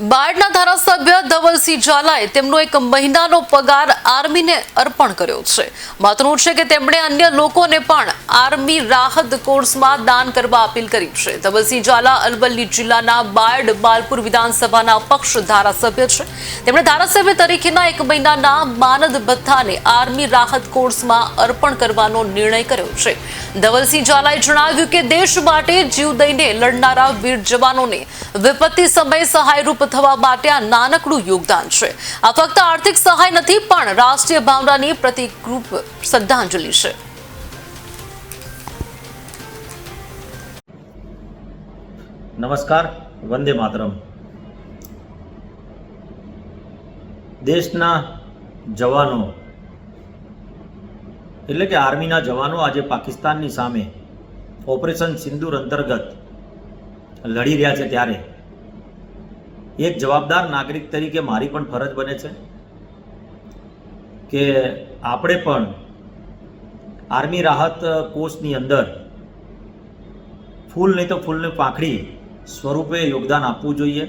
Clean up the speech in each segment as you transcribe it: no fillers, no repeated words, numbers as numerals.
બાયડના ધારાસભ્ય ધવલસિંહ ઝાલાએ તેમનો 1 મહિનાનો પગાર આર્મીને અર્પણ કર્યો છે। મહત્વનું છે કે તેમણે અન્ય લોકોને પણ આર્મી રાહત કોર્સમાં દાન કરવા અપીલ કરી છે। ધવલસિંહ ઝાલા અરવલ્લી જિલ્લાના બાયડ બાલપુર વિધાનસભાના પક્ષ ધારાસભ્ય છે। તેમણે ધારાસભ્ય તરીકેના 1 મહિનાના માનદ ભથ્થાને આર્મી રાહત કોર્સમાં અર્પણ કરવાનો નિર્ણય કર્યો છે। ધવલસિંહ ઝાલાએ જણાવ્યું કે દેશ માટે જીવ દઈને લડનારા વીર જવાનોને વિપત્તિ સમયે સહાયરૂપ થવા માટે આ નાનકડું યોગદાન છે। આ ફક્ત આર્થિક સહાય નથી પણ રાષ્ટ્રીય ભાવનાની પ્રતિકરૂપ શ્રદ્ધાંજલિ છે। નમસ્કાર, વંદે માતરમ। દેશના જવાનો એટલે કે આર્મીના જવાનો આજે પાકિસ્તાનની સામે ઓપરેશન સિંદૂર અંતર્ગત લડી રહ્યા છે, ત્યારે એક જવાબદાર નાગરિક તરીકે મારી પણ ફરજ બને છે કે આપણે પણ આર્મી રાહત કોષની અંદર ફૂલ નહીં તો ફૂલની પાંખડી સ્વરૂપે યોગદાન આપવું જોઈએ,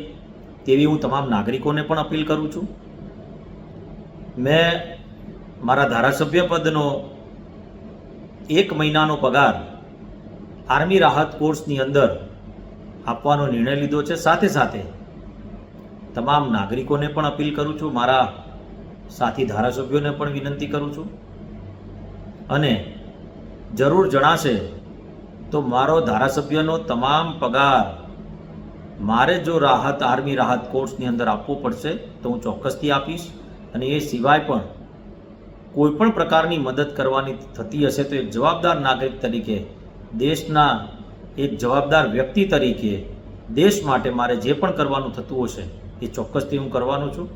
તેવી હું તમામ નાગરિકોને પણ અપીલ કરું છું। મેં મારા ધારાસભ્ય પદનો 1 મહિનાનો પગાર આર્મી રાહત કોર્સની અંદર આપવાનો નિર્ણય લીધો છે। સાથે સાથે તમામ નાગરિકોને પણ અપીલ કરું છું, મારા સાથી ધારાસભ્યોને પણ વિનંતી કરું છું, અને જરૂર જણાશે તો મારો ધારાસભ્યનો તમામ પગાર મારે જો આર્મી રાહત કોર્સની અંદર આપવો પડશે તો હું ચોક્કસથી આપીશ। અને એ સિવાય પણ કોઈ પણ પ્રકારની મદદ કરવાની થતી હશે તો એક જવાબદાર નાગરિક તરીકે, દેશના એક જવાબદાર વ્યક્તિ તરીકે દેશ માટે મારે જે પણ કરવાનું થતું હશે એ ચોક્કસથી હું કરવાનો છું।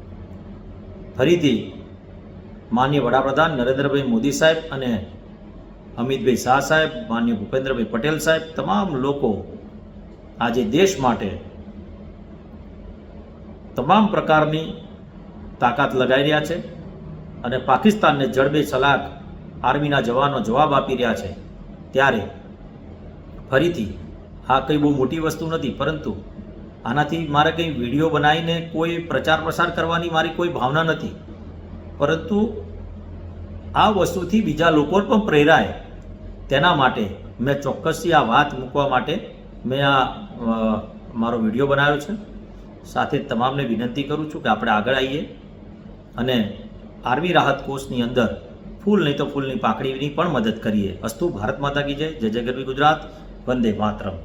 ફરીથી માનનીય વડાપ્રધાન નરેન્દ્રભાઈ મોદી સાહેબ અને અમિતભાઈ શાહ સાહેબ, માનનીય ભૂપેન્દ્રભાઈ પટેલ સાહેબ, તમામ લોકો આજે દેશ માટે તમામ પ્રકારની તાકાત લગાવી રહ્યા છે અને પાકિસ્તાનને જડબે સલાક આર્મીના જવાનો જવાબ આપી રહ્યા છે। ત્યારે ફરીથી આ કંઈ બહુ મોટી વસ્તુ નથી, પરંતુ આનાથી મારે કંઈ વિડીયો બનાવીને કોઈ પ્રચાર પ્રસાર કરવાની મારી કોઈ ભાવના નથી, પરંતુ આ વસ્તુથી બીજા લોકો પણ પ્રેરાય તેના માટે મેં ચોક્કસથી આ વાત મૂકવા માટે મેં આ મારો વિડીયો બનાવ્યો છે। સાથે તમામને વિનંતી કરું છું કે આપણે આગળ આવીએ અને આર્મી રાહત કોષની અંદર ફૂલ નહીં તો ફૂલની પાંખડીની પણ મદદ કરીએ। અસ્તુ ભારત માતા કી જય। જય જય ગરવી ગુજરાત। વંદે માતરમ।